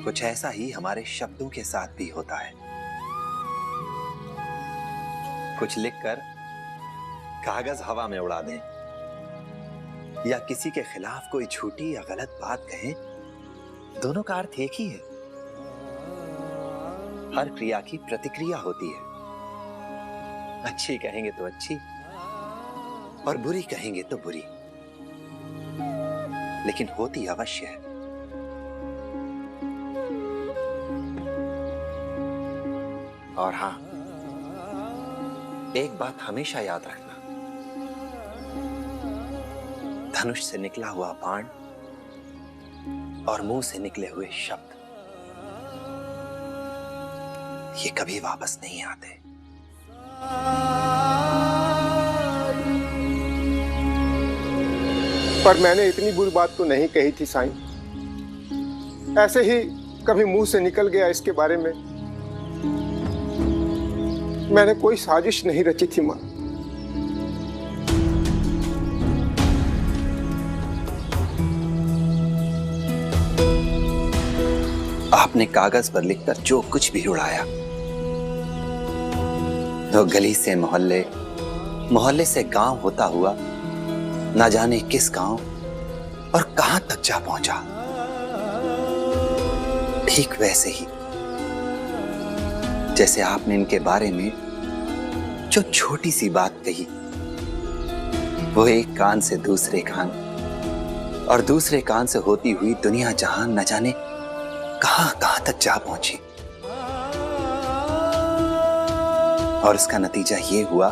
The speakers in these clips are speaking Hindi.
कुछ ऐसा ही हमारे शब्दों के साथ भी होता है। कुछ लिखकर कागज हवा में उड़ा दें या किसी के खिलाफ कोई झूठी या गलत बात कहें, दोनों का अर्थ एक ही है। हर क्रिया की प्रतिक्रिया होती है। अच्छी कहेंगे तो अच्छी और बुरी कहेंगे तो बुरी, लेकिन होती अवश्य है। और हां, एक बात हमेशा याद रखना, धनुष से निकला हुआ बाण और मुंह से निकले हुए शब्द ये कभी वापस नहीं आते। पर मैंने इतनी बुरी बात तो नहीं कही थी साईं। ऐसे ही कभी मुंह से निकल गया इसके बारे में। मैंने कोई साजिश नहीं रची थी मां। आपने कागज पर लिखकर जो कुछ भी उड़ाया, तो गली से मोहल्ले, मोहल्ले से गांव होता हुआ ना जाने किस गांव और कहां तक जा पहुंचा। ठीक वैसे ही जैसे आपने इनके बारे में जो छोटी सी बात कही, वो एक कान से दूसरे कान और दूसरे कान से होती हुई दुनिया जहां न जाने कहां कहां तक जा पहुंची। और इसका नतीजा ये हुआ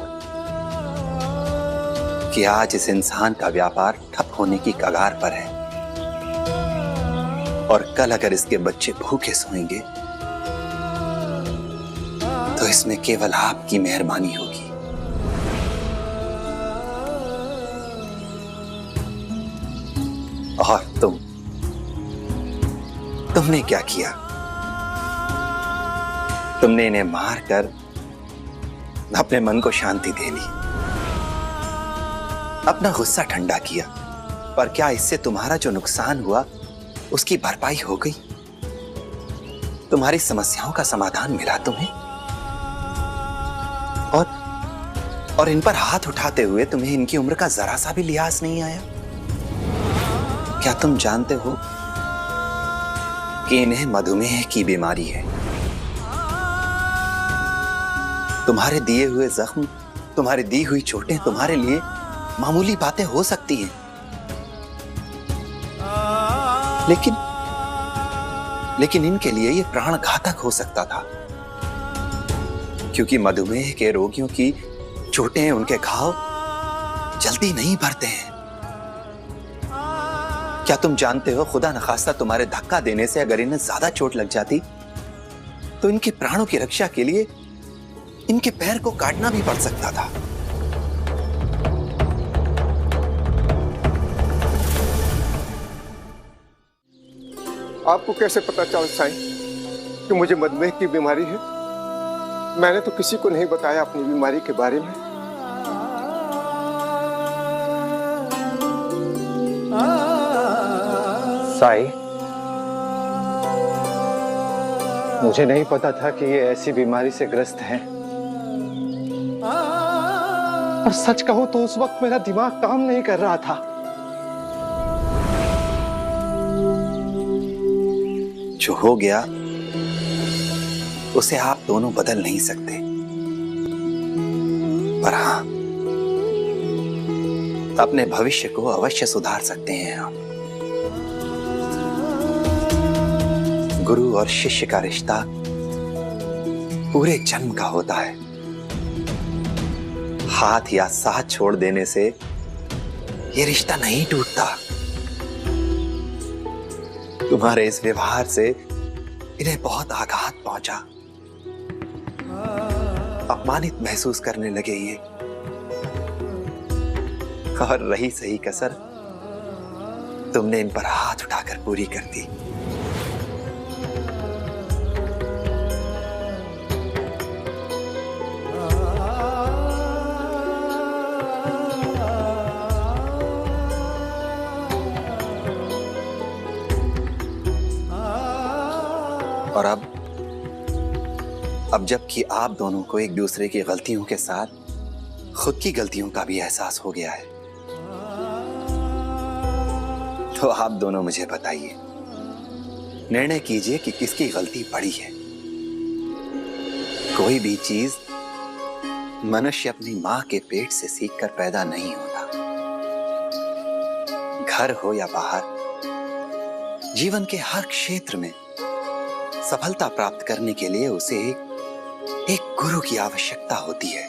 कि आज इस इंसान का व्यापार ठप होने की कगार पर है। और कल अगर इसके बच्चे भूखे सोएंगे तो इसमें केवल आपकी मेहरबानी होगी। और तुमने क्या किया? तुमने इन्हें मारकर अपने मन को शांति दे ली, अपना गुस्सा ठंडा किया। पर क्या इससे तुम्हारा जो नुकसान हुआ उसकी भरपाई हो गई? तुम्हारी समस्याओं का समाधान मिला तुम्हें? और इन पर हाथ उठाते हुए तुम्हें इनकी उम्र का जरा सा भी लिहाज नहीं आया? क्या तुम जानते हो कि इन्हें मधुमेह की बीमारी है? तुम्हारे दिए हुए जख्म, तुम्हारी दी हुई चोटें तुम्हारे लिए मामूली बातें हो सकती हैं, लेकिन इनके लिए यह प्राण घातक हो सकता था, क्योंकि मधुमेह के रोगियों की चोटें, उनके घाव जल्दी नहीं भरते हैं। क्या तुम जानते हो, खुदा न खास्ता तुम्हारे धक्का देने से अगर इन्हें ज्यादा चोट लग जाती तो इनके प्राणों की रक्षा के लिए इनके पैर को काटना भी पड़ सकता था। आपको कैसे पता चला साईं कि मुझे मधुमेह की बीमारी है? मैंने तो किसी को नहीं बताया अपनी बीमारी के बारे में। साईं, मुझे नहीं पता था कि ये ऐसी बीमारी से ग्रस्त हैं। और सच कहूं तो उस वक्त मेरा दिमाग काम नहीं कर रहा था। जो हो गया उसे आप दोनों बदल नहीं सकते, पर हां, अपने भविष्य को अवश्य सुधार सकते हैं आप। गुरु और शिष्य का रिश्ता पूरे जन्म का होता है। हाथ या साथ छोड़ देने से यह रिश्ता नहीं टूटता। तुम्हारे इस व्यवहार से इन्हें बहुत आघात पहुंचा, अपमानित महसूस करने लगे ये। और रही सही कसर, तुमने इन पर हाथ उठाकर पूरी कर दी। और अब जबकि आप दोनों को एक दूसरे की गलतियों के साथ खुद की गलतियों का भी एहसास हो गया है, तो आप दोनों मुझे बताइए, निर्णय कीजिए कि किसकी गलती बड़ी है। कोई भी चीज मनुष्य अपनी मां के पेट से सीखकर पैदा नहीं होता। घर हो या बाहर, जीवन के हर क्षेत्र में सफलता प्राप्त करने के लिए उसे एक गुरु की आवश्यकता होती है।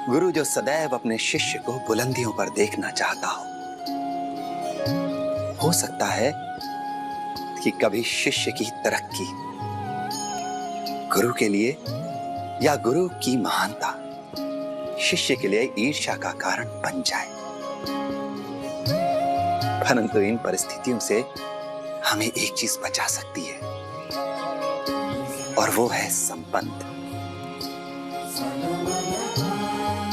गुरु जो सदैव अपने शिष्य को बुलंदियों पर देखना चाहता हो सकता है कि कभी शिष्य की तरक्की गुरु के लिए या गुरु की महानता शिष्य के लिए ईर्ष्या का कारण बन जाए। परंतु इन परिस्थितियों से हमें एक चीज बचा सकती है, और वो है संबंध।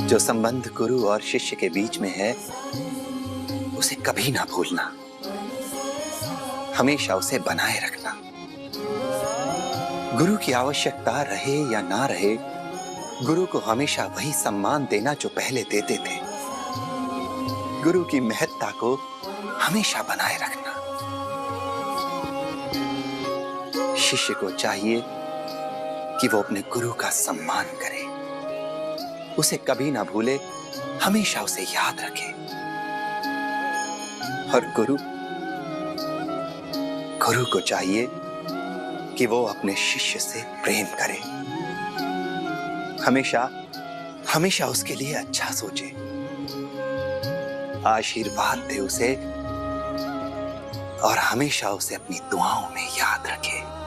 जो संबंध गुरु और शिष्य के बीच में है, उसे कभी ना भूलना, हमेशा उसे बनाए रखना। गुरु की आवश्यकता रहे या ना रहे, गुरु को हमेशा वही सम्मान देना जो पहले देते थे। गुरु की महत्ता को हमेशा बनाए रखना। शिष्य को चाहिए कि वो अपने गुरु का सम्मान करे, उसे कभी ना भूले, हमेशा उसे याद रखे। और गुरु को चाहिए कि वो अपने शिष्य से प्रेम करे, हमेशा उसके लिए अच्छा सोचे, आशीर्वाद दे उसे और हमेशा उसे अपनी दुआओं में याद रखे।